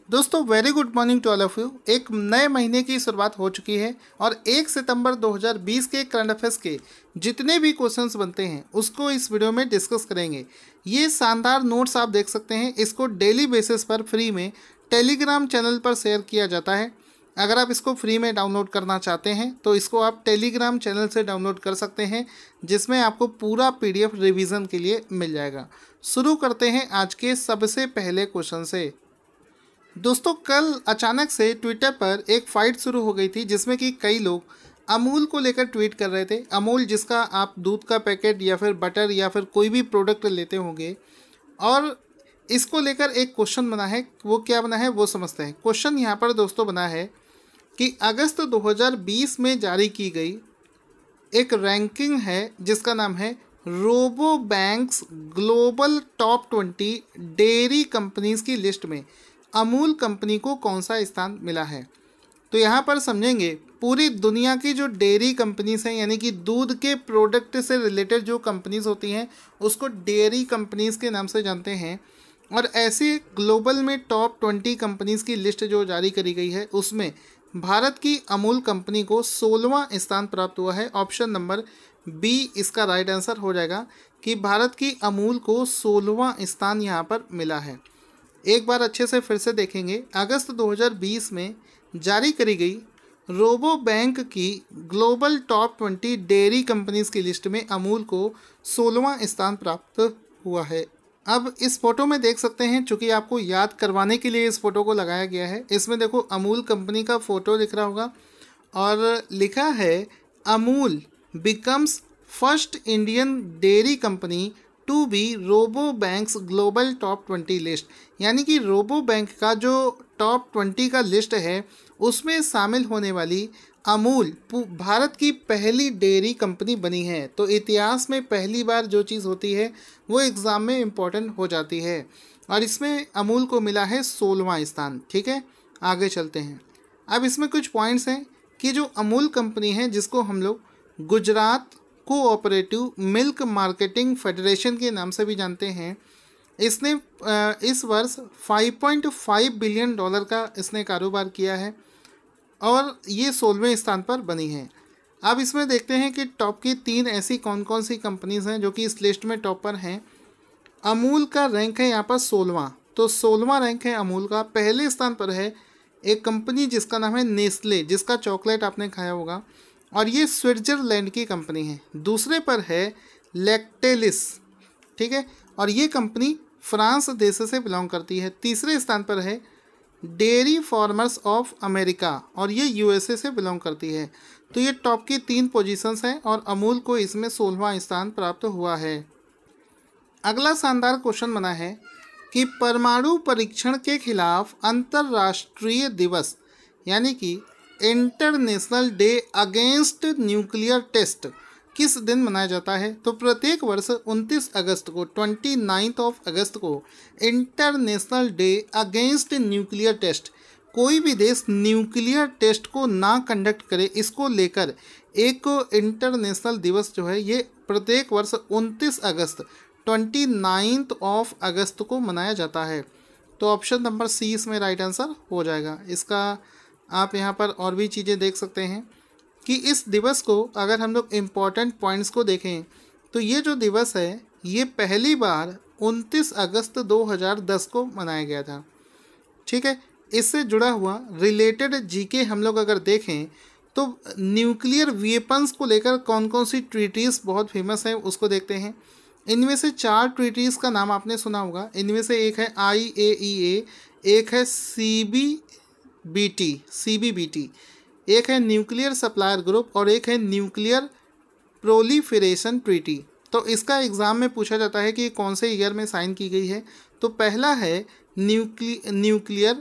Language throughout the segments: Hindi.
दोस्तों very good morning to all of you. एक नए महीने की शुरुआत हो चुकी है और 1 सितंबर 2020 के करंट अफेयर्स के जितने भी क्वेश्चंस बनते हैं उसको इस वीडियो में डिस्कस करेंगे। ये शानदार नोट्स आप देख सकते हैं, इसको डेली बेसिस पर फ्री में टेलीग्राम चैनल पर शेयर किया जाता है। अगर आप इसको फ्री में डाउनलोड करना चाहते हैं तो इसको आप टेलीग्राम चैनल से डाउनलोड कर सकते हैं, जिसमें आपको पूरा पीडीएफ रिवीजन के लिए मिल जाएगा। शुरू करते हैं आज के सबसे पहले क्वेश्चन से। दोस्तों कल अचानक से ट्विटर पर एक फाइट शुरू हो गई थी, जिसमें कि कई लोग अमूल को लेकर ट्वीट कर रहे थे। अमूल जिसका आप दूध का पैकेट या फिर बटर या फिर कोई भी प्रोडक्ट लेते होंगे, और इसको लेकर एक क्वेश्चन बना है। वो क्या बना है वो समझते हैं। क्वेश्चन यहाँ पर दोस्तों बना है कि अगस्त 2020 में जारी की गई एक रैंकिंग है जिसका नाम है Rabobank's global top 20 dairy companies की लिस्ट में अमूल कंपनी को कौन सा स्थान मिला है। तो यहाँ पर समझेंगे पूरी दुनिया की जो डेयरी कंपनीज हैं, यानी कि दूध के प्रोडक्ट से रिलेटेड जो कंपनीज होती हैं उसको डेयरी कंपनीज के नाम से जानते हैं। और ऐसी ग्लोबल में टॉप 20 कंपनीज की लिस्ट जो जारी करी गई है उसमें भारत की अमूल कंपनी को 16वां स्थान प्राप्त हुआ है। ऑप्शन नंबर बी इसका राइट आंसर हो जाएगा कि भारत की अमूल को 16वां स्थान यहाँ पर मिला है। एक बार अच्छे से फिर से देखेंगे। अगस्त 2020 में जारी करी गई रोबो बैंक की ग्लोबल टॉप 20 डेयरी कंपनीज की लिस्ट में अमूल को 16वां स्थान प्राप्त हुआ है। अब इस फोटो में देख सकते हैं, चूंकि आपको याद करवाने के लिए इस फोटो को लगाया गया है। इसमें देखो अमूल कंपनी का फोटो दिख रहा होगा और लिखा है Amul becomes first Indian dairy company to be Rabobank's global top 20 list. यानी कि रोबो बैंक का जो टॉप 20 का लिस्ट है उसमें शामिल होने वाली अमूल भारत की पहली डेयरी कंपनी बनी है। तो इतिहास में पहली बार जो चीज़ होती है वो एग्ज़ाम में इम्पोर्टेंट हो जाती है, और इसमें अमूल को मिला है 16वां स्थान। ठीक है, आगे चलते हैं। अब इसमें कुछ पॉइंट्स हैं कि जो अमूल कंपनी है जिसको हम लोग Gujarat cooperative milk marketing federation के नाम से भी जानते हैं, इसने इस वर्ष $5.5 बिलियन का इसने कारोबार किया है और ये 16वें स्थान पर बनी है। अब इसमें देखते हैं कि टॉप की 3 ऐसी कौन कौन सी कंपनीज हैं जो कि इस लिस्ट में टॉप पर हैं। अमूल का रैंक है यहाँ पर 16वां, तो 16वां रैंक है अमूल का। पहले स्थान पर है एक कंपनी जिसका नाम है नेस्ले, जिसका चॉकलेट आपने खाया होगा, और ये स्विट्जरलैंड की कंपनी है। दूसरे पर है लैक्टेलिस, ठीक है, और ये कंपनी फ्रांस देश से बिलोंग करती है। तीसरे स्थान पर है डेयरी फार्मर्स ऑफ अमेरिका, और ये यूएसए से बिलोंग करती है। तो ये टॉप की 3 पोजीशंस हैं और अमूल को इसमें 16वां स्थान प्राप्त हुआ है। अगला शानदार क्वेश्चन बना है कि परमाणु परीक्षण के खिलाफ अंतर्राष्ट्रीय दिवस यानी कि international day against nuclear test किस दिन मनाया जाता है। तो प्रत्येक वर्ष 29 अगस्त को 29 अगस्त को international day against nuclear test, कोई भी देश न्यूक्लियर टेस्ट को ना कंडक्ट करे इसको लेकर एक इंटरनेशनल दिवस जो है ये प्रत्येक वर्ष 29 अगस्त 29 अगस्त को मनाया जाता है। तो ऑप्शन नंबर सी इसमें राइट आंसर हो जाएगा। इसका आप यहाँ पर और भी चीज़ें देख सकते हैं कि इस दिवस को अगर हम लोग इम्पॉर्टेंट पॉइंट्स को देखें तो ये जो दिवस है ये पहली बार 29 अगस्त 2010 को मनाया गया था। ठीक है, इससे जुड़ा हुआ रिलेटेड जीके हम लोग अगर देखें तो न्यूक्लियर वेपन्स को लेकर कौन कौन सी ट्रीटीज़ बहुत फेमस है उसको देखते हैं। इनमें से 4 ट्रीटीज़ का नाम आपने सुना होगा। इनमें से एक है IAEA, एक है CBBT, एक है न्यूक्लियर सप्लायर ग्रुप और एक है न्यूक्लियर प्रोलिफरेशन ट्रीटी। तो इसका एग्ज़ाम में पूछा जाता है कि कौन से ईयर में साइन की गई है। तो पहला है न्यूक्लियर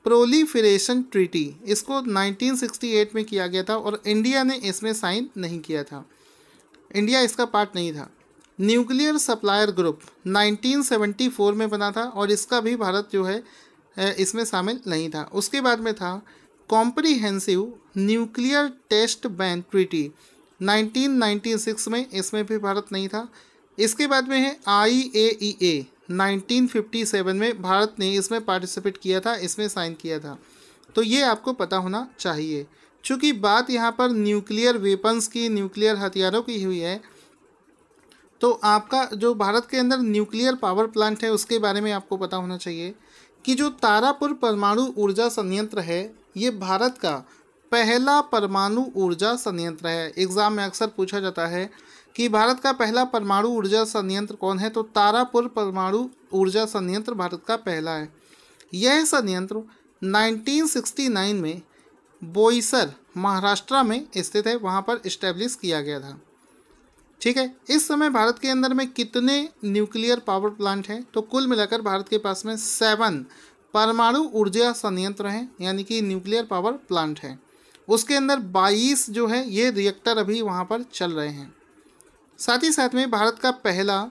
प्रोलिफरेशन ट्रीटी, इसको 1968 में किया गया था और इंडिया ने इसमें साइन नहीं किया था, इंडिया इसका पार्ट नहीं था। न्यूक्लियर सप्लायर ग्रुप 1974 में बना था और इसका भी भारत जो है इसमें शामिल नहीं था। उसके बाद में था comprehensive nuclear test ban treaty 1996 में, इसमें भी भारत नहीं था। इसके बाद में है IAEA 1957 में भारत ने इसमें पार्टिसिपेट किया था, इसमें साइन किया था। तो ये आपको पता होना चाहिए। चूँकि बात यहाँ पर न्यूक्लियर वेपन्स की, न्यूक्लियर हथियारों की हुई है, तो आपका जो भारत के अंदर न्यूक्लियर पावर प्लांट है उसके बारे में आपको पता होना चाहिए कि जो तारापुर परमाणु ऊर्जा संयंत्र है ये भारत का पहला परमाणु ऊर्जा संयंत्र है। एग्ज़ाम में अक्सर पूछा जाता है कि भारत का पहला परमाणु ऊर्जा संयंत्र कौन है, तो तारापुर परमाणु ऊर्जा संयंत्र भारत का पहला है। यह संयंत्र 1969 में बोईसर महाराष्ट्र में स्थित है, वहाँ पर इस्टेब्लिश किया गया था। ठीक है, इस समय भारत के अंदर में कितने न्यूक्लियर पावर प्लांट हैं, तो कुल मिलाकर भारत के पास में 7 परमाणु ऊर्जा संयंत्र हैं, यानी कि न्यूक्लियर पावर प्लांट हैं। उसके अंदर 22 जो है ये रिएक्टर अभी वहाँ पर चल रहे हैं। साथ ही साथ में भारत का पहला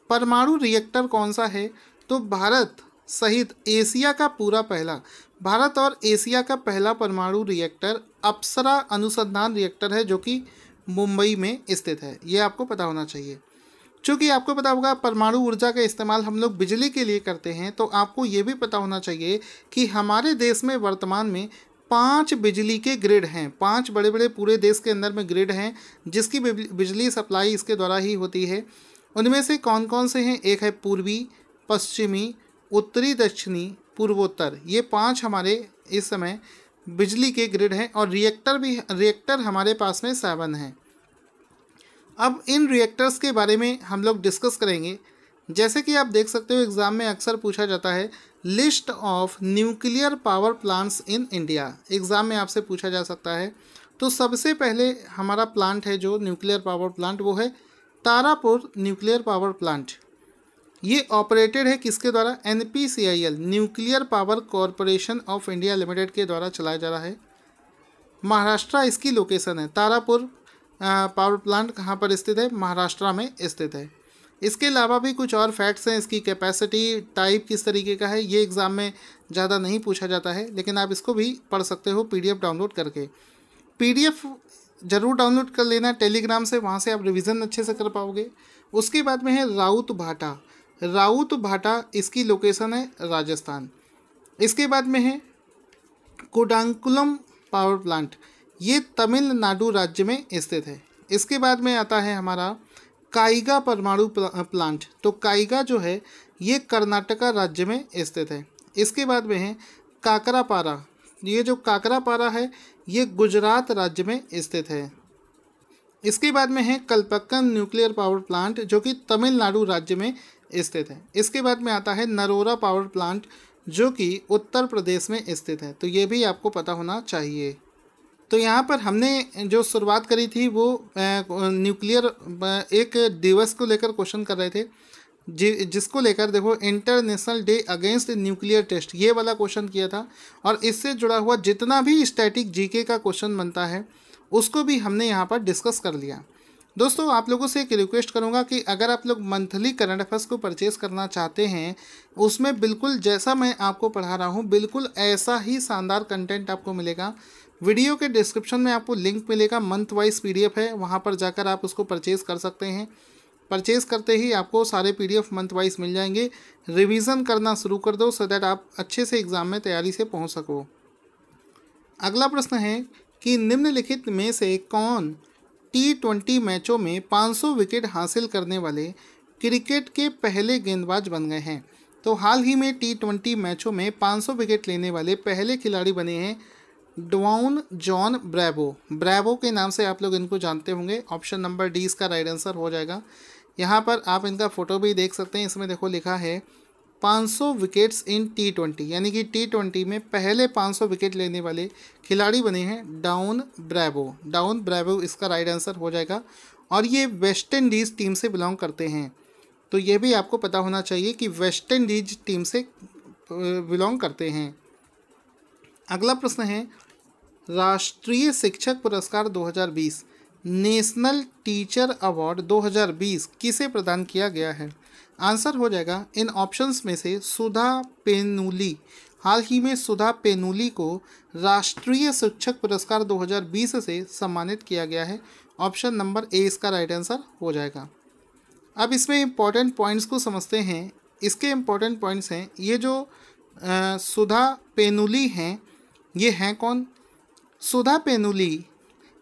परमाणु रिएक्टर कौन सा है, तो भारत सहित एशिया का पूरा पहला, भारत और एशिया का पहला परमाणु रिएक्टर अप्सरा अनुसंधान रिएक्टर है, जो कि मुंबई में स्थित है। ये आपको पता होना चाहिए। चूँकि आपको पता होगा परमाणु ऊर्जा का इस्तेमाल हम लोग बिजली के लिए करते हैं, तो आपको ये भी पता होना चाहिए कि हमारे देश में वर्तमान में 5 बिजली के ग्रिड हैं। 5 बड़े बड़े पूरे देश के अंदर में ग्रिड हैं जिसकी बिजली सप्लाई इसके द्वारा ही होती है। उनमें से कौन कौन से हैं, एक है पूर्वी, पश्चिमी, उत्तरी, दक्षिणी, पूर्वोत्तर। ये 5 हमारे इस समय बिजली के ग्रिड हैं और रिएक्टर हमारे पास में 7 हैं। अब इन रिएक्टर्स के बारे में हम लोग डिस्कस करेंगे। जैसे कि आप देख सकते हो एग्ज़ाम में अक्सर पूछा जाता है list of nuclear power plants in India, exam में आपसे पूछा जा सकता है। तो सबसे पहले हमारा प्लांट है जो न्यूक्लियर पावर प्लांट, वो है तारापुर न्यूक्लियर पावर प्लांट। ये ऑपरेटेड है किसके द्वारा, NPCIL nuclear power corporation of India limited के द्वारा चलाया जा रहा है। महाराष्ट्र इसकी लोकेशन है। तारापुर पावर प्लांट कहाँ पर स्थित है, महाराष्ट्र में स्थित है। इसके अलावा भी कुछ और फैक्ट्स हैं, इसकी कैपेसिटी, टाइप किस तरीके का है, ये एग्ज़ाम में ज़्यादा नहीं पूछा जाता है, लेकिन आप इसको भी पढ़ सकते हो PDF डाउनलोड करके। PDF ज़रूर डाउनलोड कर लेना टेलीग्राम से, वहाँ से आप रिवीजन अच्छे से कर पाओगे। उसके बाद में है राउत भाटा। राउत भाटा इसकी लोकेशन है राजस्थान। इसके बाद में है कुडांकुलम पावर प्लांट, ये तमिलनाडु राज्य में स्थित है। इसके बाद में आता है हमारा काइगा परमाणु प्लांट। तो काइगा जो है ये कर्नाटका राज्य में स्थित है। इसके बाद में है काकरापारा, ये जो काकरापारा है ये गुजरात राज्य में स्थित है। इसके बाद में है कल्पक्कम न्यूक्लियर पावर प्लांट जो कि तमिलनाडु राज्य में स्थित है। इसके बाद में आता है नरोरा पावर प्लांट जो कि उत्तर प्रदेश में स्थित है। तो ये भी आपको पता होना चाहिए। तो यहाँ पर हमने जो शुरुआत करी थी वो न्यूक्लियर एक दिवस को लेकर क्वेश्चन कर रहे थे, जिसको लेकर देखो international day against nuclear test, ये वाला क्वेश्चन किया था। और इससे जुड़ा हुआ जितना भी स्टैटिक GK का क्वेश्चन बनता है उसको भी हमने यहाँ पर डिस्कस कर लिया। दोस्तों आप लोगों से एक रिक्वेस्ट करूँगा कि अगर आप लोग मंथली करंट अफेयर्स को परचेज़ करना चाहते हैं, उसमें बिल्कुल जैसा मैं आपको पढ़ा रहा हूँ बिल्कुल ऐसा ही शानदार कंटेंट आपको मिलेगा। वीडियो के डिस्क्रिप्शन में आपको लिंक मिलेगा, मंथ वाइज PDF है, वहाँ पर जाकर आप उसको परचेज़ कर सकते हैं। परचेज़ करते ही आपको सारे PDF मंथ वाइज मिल जाएंगे। रिवीजन करना शुरू कर दो सो दैट आप अच्छे से एग्ज़ाम में तैयारी से पहुँच सको। अगला प्रश्न है कि निम्नलिखित में से कौन T20 मैचों में 500 विकेट हासिल करने वाले क्रिकेट के पहले गेंदबाज बन गए हैं। तो हाल ही में T20 मैचों में 500 विकेट लेने वाले पहले खिलाड़ी बने हैं ड्वाउन जॉन ब्रैवो। ब्रैवो के नाम से आप लोग इनको जानते होंगे। ऑप्शन नंबर D इसका राइट आंसर हो जाएगा। यहाँ पर आप इनका फ़ोटो भी देख सकते हैं, इसमें देखो लिखा है 500 विकेट्स इन T20, यानी कि T20 में पहले 500 विकेट लेने वाले खिलाड़ी बने हैं डाउन ब्रैवो। डाउन ब्रैवो इसका राइट आंसर हो जाएगा और ये वेस्ट इंडीज़ टीम से बिलोंग करते हैं। तो ये भी आपको पता होना चाहिए कि वेस्ट इंडीज टीम से बिलोंग करते हैं। अगला प्रश्न है राष्ट्रीय शिक्षक पुरस्कार 2020 नेशनल टीचर अवार्ड 2020 किसे प्रदान किया गया है। आंसर हो जाएगा इन ऑप्शंस में से सुधा पेनुली। हाल ही में सुधा पेनुली को राष्ट्रीय शिक्षक पुरस्कार 2020 से सम्मानित किया गया है। ऑप्शन नंबर A इसका राइट आंसर हो जाएगा। अब इसमें इंपॉर्टेंट पॉइंट्स को समझते हैं। इसके इम्पोर्टेंट पॉइंट्स हैं। ये जो सुधा पेनुली हैं, ये हैं कौन? सुधा पेनुली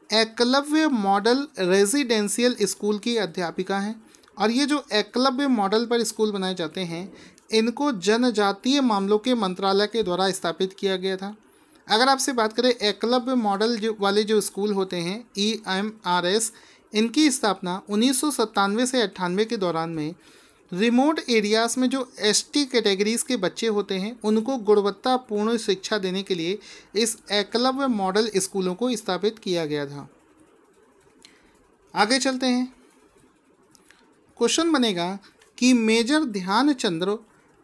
एकलव्य मॉडल रेजिडेंशियल स्कूल की अध्यापिका हैं। और ये जो एकलव्य मॉडल पर स्कूल बनाए जाते हैं, इनको जनजातीय मामलों के मंत्रालय के द्वारा स्थापित किया गया था। अगर आपसे बात करें एकलव्य मॉडल वाले जो स्कूल होते हैं EMRS, इनकी स्थापना 1997 से 98 के दौरान में रिमोट एरियाज़ में जो ST कैटेगरीज़ के बच्चे होते हैं उनको गुणवत्तापूर्ण शिक्षा देने के लिए इस एकलव्य मॉडल स्कूलों को स्थापित किया गया था। आगे चलते हैं। क्वेश्चन बनेगा कि मेजर ध्यानचंद्र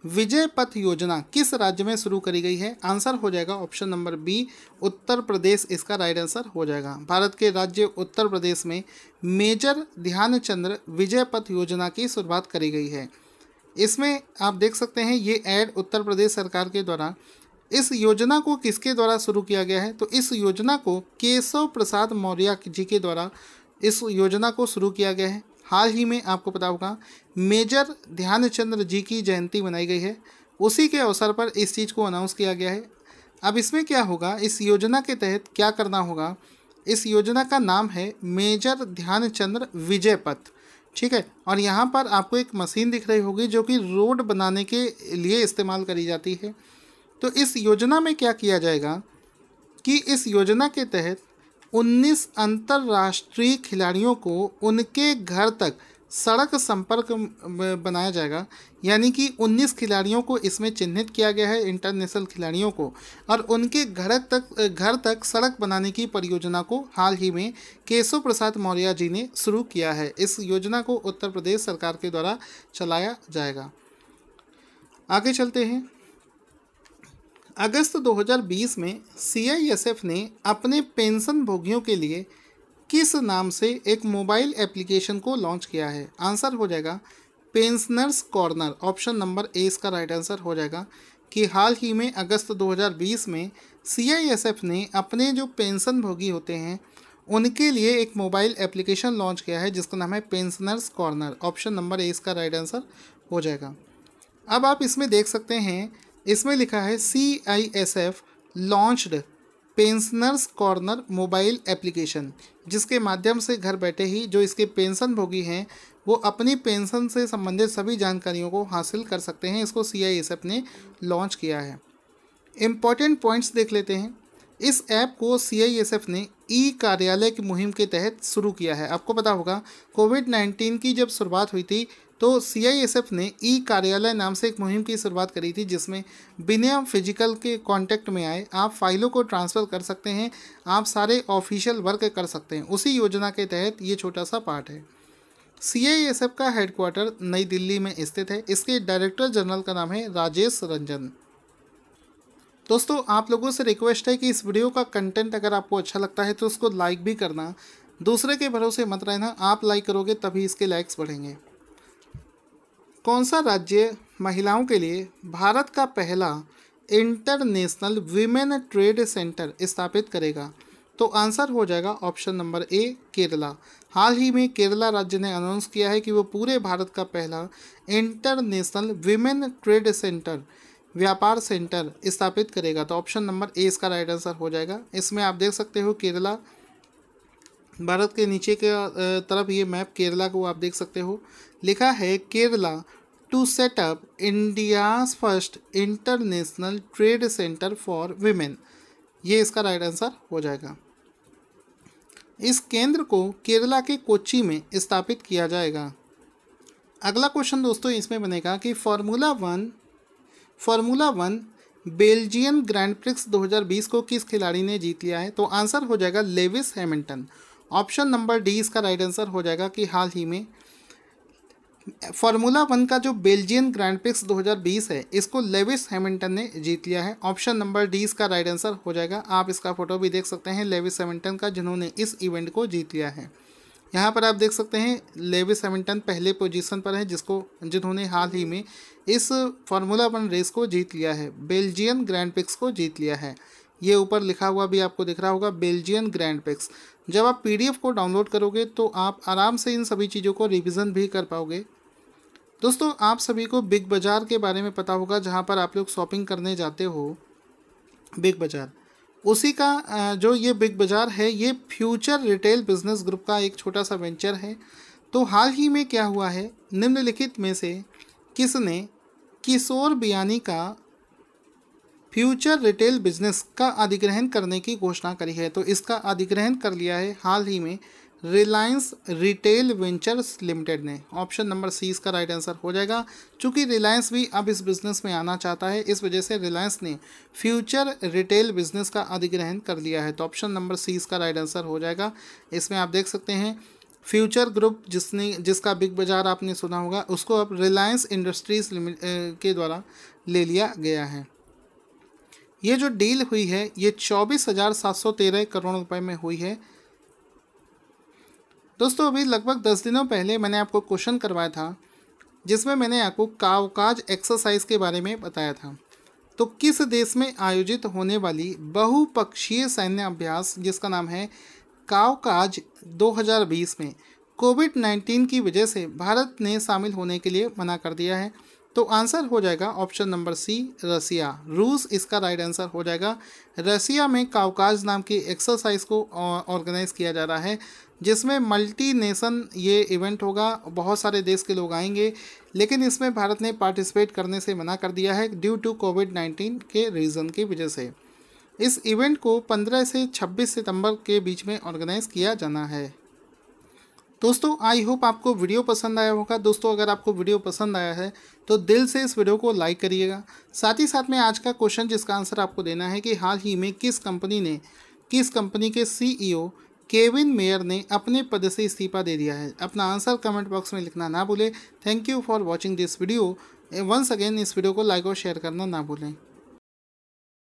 विजय पथ योजना किस राज्य में शुरू करी गई है? आंसर हो जाएगा option number B, Uttar Pradesh इसका राइट आंसर हो जाएगा। भारत के राज्य उत्तर प्रदेश में मेजर ध्यानचंद्र विजय पथ योजना की शुरुआत करी गई है। इसमें आप देख सकते हैं ये ऐड उत्तर प्रदेश सरकार के द्वारा। इस योजना को किसके द्वारा शुरू किया गया है? तो इस योजना को केशव प्रसाद मौर्य जी के द्वारा इस योजना को शुरू किया गया है। हाल ही में आपको पता होगा मेजर ध्यानचंद्र जी की जयंती मनाई गई है, उसी के अवसर पर इस चीज़ को अनाउंस किया गया है। अब इसमें क्या होगा, इस योजना के तहत क्या करना होगा? इस योजना का नाम है मेजर ध्यानचंद्र विजय पथ, ठीक है। और यहाँ पर आपको एक मशीन दिख रही होगी जो कि रोड बनाने के लिए इस्तेमाल करी जाती है। तो इस योजना में क्या किया जाएगा कि इस योजना के तहत 19 अंतर्राष्ट्रीय खिलाड़ियों को उनके घर तक सड़क संपर्क बनाया जाएगा। यानी कि 19 खिलाड़ियों को इसमें चिन्हित किया गया है, इंटरनेशनल खिलाड़ियों को, और उनके घर तक सड़क बनाने की परियोजना को हाल ही में केशव प्रसाद मौर्य जी ने शुरू किया है। इस योजना को उत्तर प्रदेश सरकार के द्वारा चलाया जाएगा। आगे चलते हैं। अगस्त 2020 में CISF ने अपने पेंशन भोगियों के लिए किस नाम से एक मोबाइल एप्लीकेशन को लॉन्च किया है? आंसर हो जाएगा pensioners corner. Option number A इसका राइट आंसर हो जाएगा कि हाल ही में अगस्त 2020 में CISF ने अपने जो पेंशन भोगी होते हैं उनके लिए एक मोबाइल एप्लीकेशन लॉन्च किया है जिसका नाम है pensioners corner. Option number A इसका राइट आंसर हो जाएगा। अब आप इसमें देख सकते हैं, इसमें लिखा है CISF launched pensioners corner mobile application, जिसके माध्यम से घर बैठे ही जो इसके पेंशन भोगी हैं वो अपनी पेंशन से संबंधित सभी जानकारियों को हासिल कर सकते हैं। इसको CISF ने लॉन्च किया है। इम्पॉर्टेंट पॉइंट्स देख लेते हैं। इस ऐप को CISF ने कार्यालय की मुहिम के तहत शुरू किया है। आपको पता होगा कोविड-19 की जब शुरुआत हुई थी तो CISF ने कार्यालय नाम से एक मुहिम की शुरुआत करी थी जिसमें बिना फिजिकल के कांटेक्ट में आए आप फाइलों को ट्रांसफ़र कर सकते हैं, आप सारे ऑफिशियल वर्क कर सकते हैं। उसी योजना के तहत ये छोटा सा पार्ट है। CISF का हेडक्वार्टर नई दिल्ली में स्थित है। इसके डायरेक्टर जनरल का नाम है राजेश रंजन। दोस्तों, आप लोगों से रिक्वेस्ट है कि इस वीडियो का कंटेंट अगर आपको अच्छा लगता है तो उसको लाइक भी करना, दूसरे के भरोसे मत रहना। आप लाइक करोगे तभी इसके लाइक्स बढ़ेंगे। कौन सा राज्य महिलाओं के लिए भारत का पहला इंटरनेशनल वीमेन ट्रेड सेंटर स्थापित करेगा? तो आंसर हो जाएगा ऑप्शन नंबर ए, केरला। हाल ही में केरला राज्य ने अनाउंस किया है कि वो पूरे भारत का पहला इंटरनेशनल वीमेन ट्रेड सेंटर, व्यापार सेंटर स्थापित करेगा। तो ऑप्शन नंबर ए इसका राइट आंसर हो जाएगा। इसमें आप देख सकते हो केरला, भारत के नीचे के तरफ ये मैप केरला को आप देख सकते हो, लिखा है Kerala to set up India's first international trade centre for women. ये इसका राइट आंसर हो जाएगा। इस केंद्र को केरला के कोच्चि में स्थापित किया जाएगा। अगला क्वेश्चन दोस्तों इसमें बनेगा कि formula one Belgian grand prix 2020 को किस खिलाड़ी ने जीत लिया है? तो आंसर हो जाएगा Lewis Hamilton. Option number D इसका राइट आंसर हो जाएगा कि हाल ही में फार्मूला वन का जो बेल्जियन ग्रैंड प्रिक्स 2020 है इसको लेविस हैमिल्टन ने जीत लिया है। ऑप्शन नंबर डी इसका राइट आंसर हो जाएगा। आप इसका फोटो भी देख सकते हैं लेविस हैमिल्टन का, जिन्होंने इस इवेंट को जीत लिया है। यहाँ पर आप देख सकते हैं लेविस हैमिल्टन पहले पोजीशन पर है जिन्होंने हाल ही में इस फार्मूला वन रेस को जीत लिया है, बेल्जियन ग्रैंड प्रिक्स को जीत लिया है। ये ऊपर लिखा हुआ भी आपको दिख रहा होगा बेल्जियन ग्रैंड प्रिक्स। जब आप PDF को डाउनलोड करोगे तो आप आराम से इन सभी चीज़ों को रिवीजन भी कर पाओगे। दोस्तों आप सभी को बिग बाज़ार के बारे में पता होगा, जहाँ पर आप लोग शॉपिंग करने जाते हो, बिग बाज़ार। उसी का जो ये बिग बाज़ार है, ये फ्यूचर रिटेल बिजनेस ग्रुप का एक छोटा सा वेंचर है। तो हाल ही में क्या हुआ है, निम्नलिखित में से किसने किशोर बियानी का फ्यूचर रिटेल बिजनेस का अधिग्रहण करने की घोषणा करी है? तो इसका अधिग्रहण कर लिया है हाल ही में रिलायंस रिटेल वेंचर्स लिमिटेड ने। ऑप्शन नंबर सी इसका राइट आंसर हो जाएगा। चूंकि रिलायंस भी अब इस बिज़नेस में आना चाहता है, इस वजह से रिलायंस ने फ्यूचर रिटेल बिजनेस का अधिग्रहण कर लिया है। तो ऑप्शन नंबर सी इसका राइट आंसर हो जाएगा। इसमें आप देख सकते हैं फ्यूचर ग्रुप जिसका बिग बाज़ार आपने सुना होगा, उसको अब रिलायंस इंडस्ट्रीज के द्वारा ले लिया गया है। ये जो डील हुई है ये 24,713 करोड़ रुपए में हुई है। दोस्तों अभी लगभग 10 दिनों पहले मैंने आपको क्वेश्चन करवाया था, जिसमें मैंने आपको काउकाज एक्सरसाइज के बारे में बताया था। तो किस देश में आयोजित होने वाली बहुपक्षीय सैन्य अभ्यास जिसका नाम है काउकाज 2020 में कोविड-19 की वजह से भारत ने शामिल होने के लिए मना कर दिया है? तो आंसर हो जाएगा ऑप्शन नंबर सी, रसिया। रूस इसका राइट आंसर हो जाएगा। रसिया में काउकाज नाम की एक्सरसाइज को ऑर्गेनाइज किया जा रहा है, जिसमें मल्टी नेशन ये इवेंट होगा, बहुत सारे देश के लोग आएंगे, लेकिन इसमें भारत ने पार्टिसिपेट करने से मना कर दिया है ड्यू टू कोविड-19 के रीज़न की वजह से। इस इवेंट को 15 से 26 सितंबर के बीच में ऑर्गेनाइज किया जाना है। दोस्तों आई होप आपको वीडियो पसंद आया होगा। दोस्तों अगर आपको वीडियो पसंद आया है तो दिल से इस वीडियो को लाइक करिएगा। साथ ही साथ में आज का क्वेश्चन जिसका आंसर आपको देना है कि हाल ही में किस कंपनी के सीईओ केविन मेयर ने अपने पद से इस्तीफा दे दिया है? अपना आंसर कमेंट बॉक्स में लिखना ना भूलें। Thank you for watching this video. Once again इस वीडियो को लाइक और शेयर करना ना भूलें।